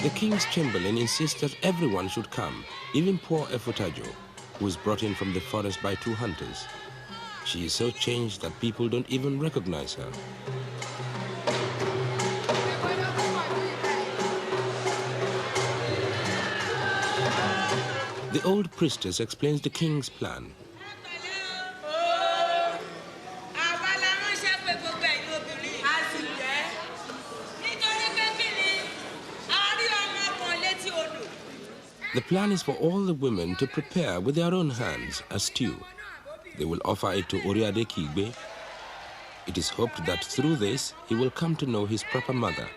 The king's chamberlain insists that everyone should come, even poor Efutajo, who is brought in from the forest by two hunters. She is so changed that people don't even recognize her. The old priestess explains the king's plan. The plan is for all the women to prepare with their own hands a stew. They will offer it to Oriade Kigbe. It is hoped that through this, he will come to know his proper mother.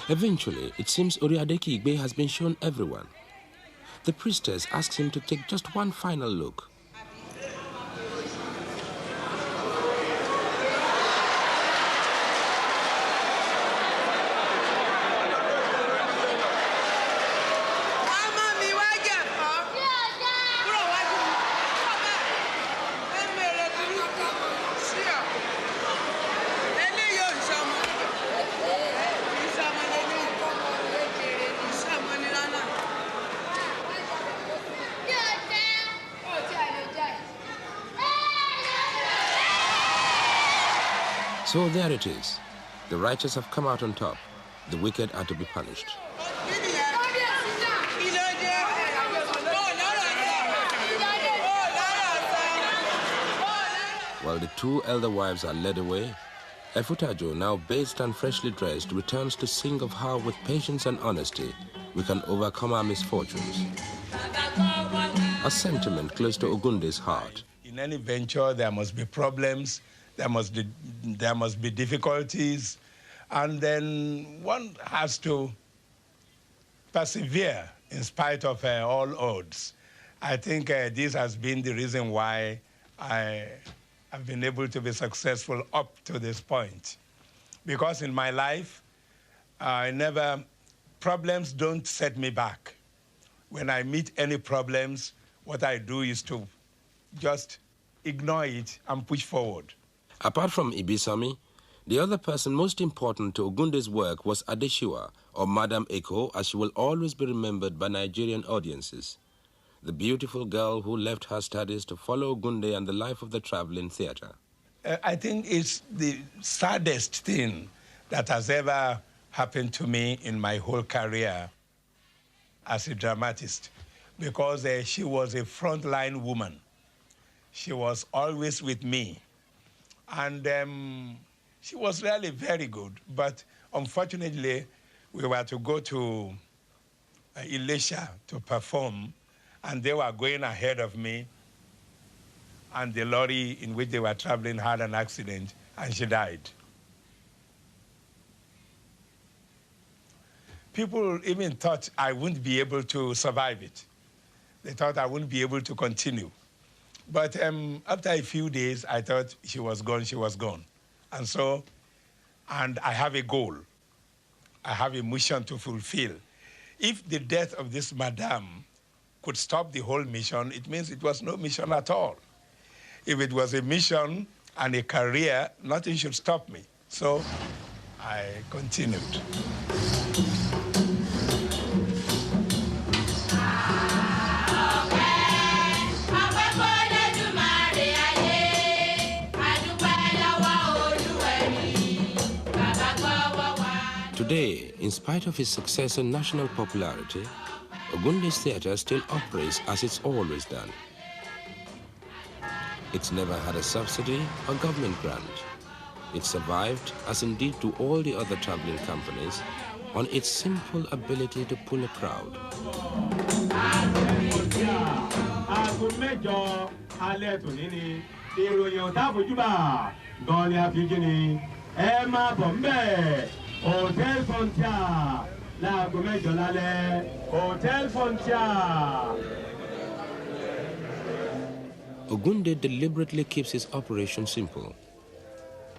Eventually, it seems Oriade Kigbe has been shown everyone. The priestess asks him to take just one final look. So there it is. The righteous have come out on top. The wicked are to be punished. While the two elder wives are led away, Efutajo, now bathed and freshly dressed, returns to sing of how with patience and honesty we can overcome our misfortunes. A sentiment close to Ogunde's heart. In any venture, there must be problems. There must be difficulties, and then one has to persevere in spite of all odds. I think this has been the reason why I have been able to be successful up to this point. Because in my life, problems don't set me back. When I meet any problems, what I do is to just ignore it and push forward. Apart from Ibisami, the other person most important to Ogunde's work was Adeshiwa, or Madam Eko, as she will always be remembered by Nigerian audiences. The beautiful girl who left her studies to follow Ogunde and the life of the traveling theater. I think it's the saddest thing that has ever happened to me in my whole career as a dramatist, because she was a frontline woman. She was always with me. And she was really very good. But unfortunately, we were to go to Elisha to perform, and they were going ahead of me, and the lorry in which they were traveling had an accident, and she died. People even thought I wouldn't be able to survive it. They thought I wouldn't be able to continue. But after a few days, I thought she was gone. And I have a goal. I have a mission to fulfill. If the death of this madam could stop the whole mission, it means it was no mission at all. if it was a mission and a career, nothing should stop me. So I continued. Today, in spite of his success and national popularity, Ogunde's theatre still operates as it's always done. It's never had a subsidy or government grant. It survived, as indeed do all the other traveling companies, on its simple ability to pull a crowd. Hotel Frontier, la Gourmet Jolale, Hotel Frontier. Ogunde deliberately keeps his operation simple.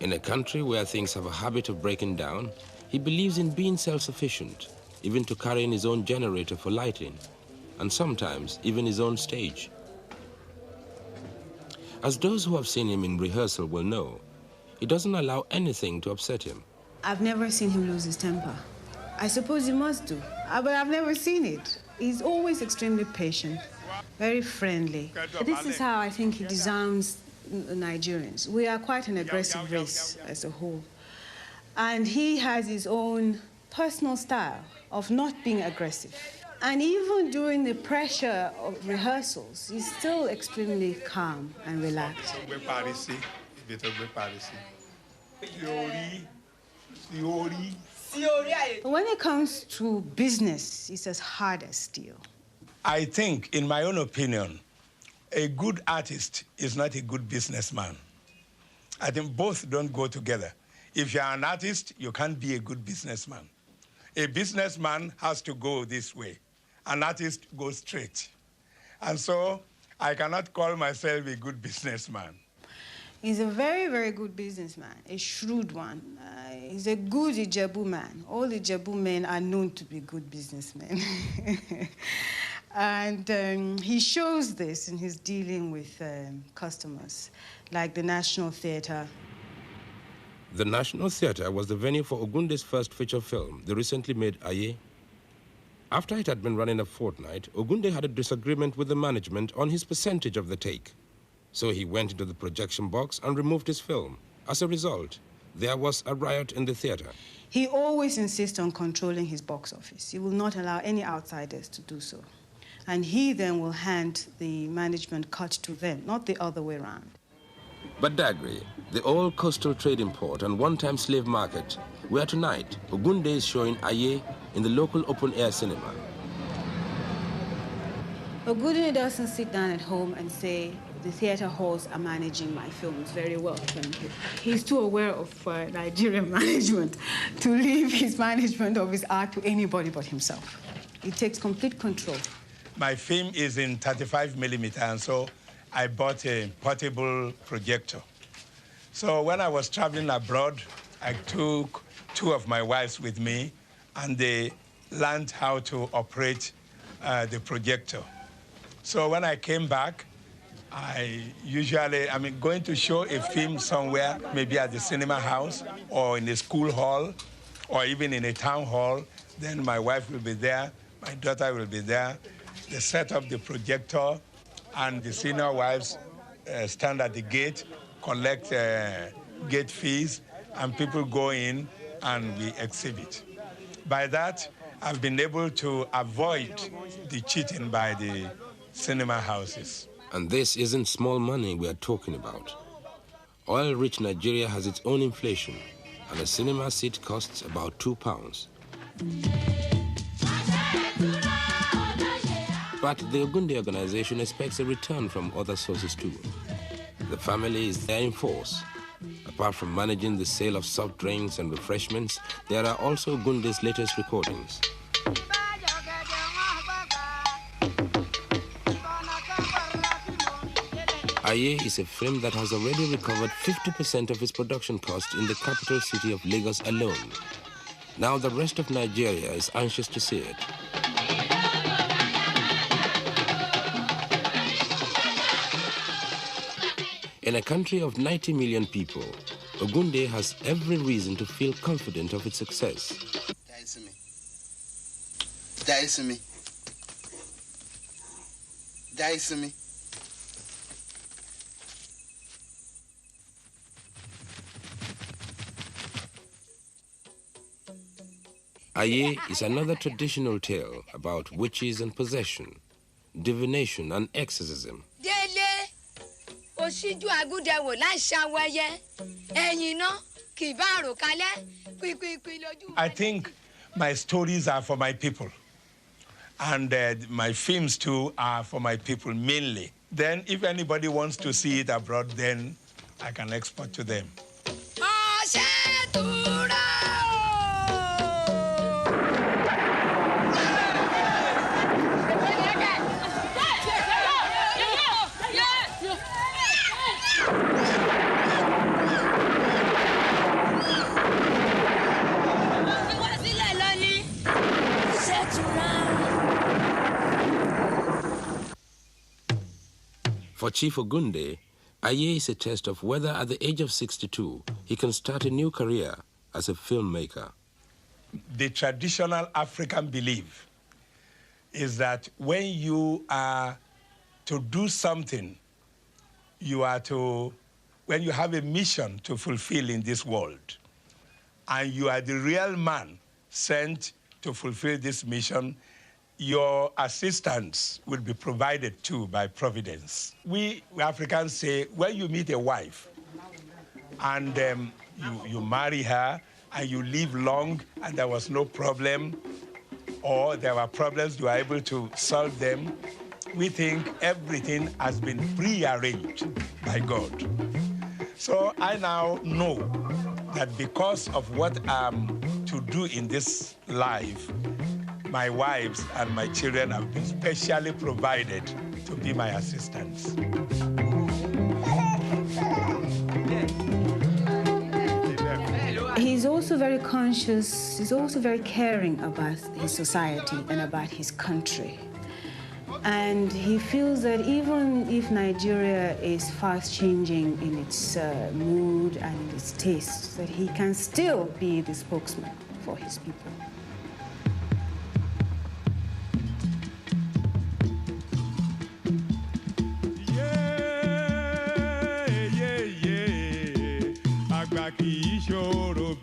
In a country where things have a habit of breaking down, he believes in being self-sufficient, even to carrying his own generator for lighting, and sometimes even his own stage. As those who have seen him in rehearsal will know, he doesn't allow anything to upset him. I've never seen him lose his temper. I suppose he must do, but I've never seen it. He's always extremely patient, very friendly. This is how I think he disarms Nigerians. We are quite an aggressive race as a whole. And he has his own personal style of not being aggressive. And even during the pressure of rehearsals, he's still extremely calm and relaxed. But when it comes to business, it's as hard as steel. I think, in my own opinion, a good artist is not a good businessman. I think both don't go together. If you're an artist, you can't be a good businessman. A businessman has to go this way. An artist goes straight. And so I cannot call myself a good businessman. He's a very, very good businessman, a shrewd one. He's a good Ijebu man. All Ijebu men are known to be good businessmen. And he shows this in his dealing with customers, like the National Theatre. The National Theatre was the venue for Ogunde's first feature film, the recently made Aye. After it had been running a fortnight, Ogunde had a disagreement with the management on his percentage of the take. So he went into the projection box and removed his film. As a result, there was a riot in the theatre. He always insists on controlling his box office. He will not allow any outsiders to do so. And he then will hand the management cut to them, not the other way around. But Dagri, the old coastal trading port and one-time slave market, where tonight Ogunde is showing Aye in the local open-air cinema. Ogunde doesn't sit down at home and say, the theatre halls are managing my films very well. He's too aware of Nigerian management to leave his management of his art to anybody but himself. He takes complete control. My film is in 35 millimeter, and so I bought a portable projector. So when I was traveling abroad, I took two of my wives with me, and they learned how to operate the projector. So when I came back, I'm going to show a film somewhere, maybe at the cinema house or in a school hall or even in a town hall. Then my wife will be there, my daughter will be there. They set up the projector, and the senior wives stand at the gate, collect gate fees, and people go in and we exhibit. By that, I've been able to avoid the cheating by the cinema houses. And this isn't small money we are talking about. Oil-rich Nigeria has its own inflation, and a cinema seat costs about £2. But the Ogunde organization expects a return from other sources too. The family is there in force. Apart from managing the sale of soft drinks and refreshments, there are also Ogunde's latest recordings. Aye is a film that has already recovered 50% of its production cost in the capital city of Lagos alone. Now the rest of Nigeria is anxious to see it. In a country of 90 million people, Ogunde has every reason to feel confident of its success. Aye is another traditional tale about witches and possession, divination and exorcism. I think my stories are for my people, and my films too are for my people mainly. Then if anybody wants to see it abroad, then I can export to them. For Chief Ogunde, Aye is a test of whether at the age of 62, he can start a new career as a filmmaker. The traditional African belief is that when you are to do something, when you have a mission to fulfill in this world, and you are the real man sent to fulfill this mission, your assistance will be provided too by Providence. We Africans say, when you meet a wife and you marry her and you live long and there was no problem, or there were problems, you are able to solve them, we think everything has been pre-arranged by God. So I now know that because of what I'm to do in this life, my wives and my children have been specially provided to be my assistants. He's also very conscious, he's also very caring about his society and about his country. And he feels that even if Nigeria is fast changing in its mood and in its taste, that he can still be the spokesman for his people. Agba kì í ṣòro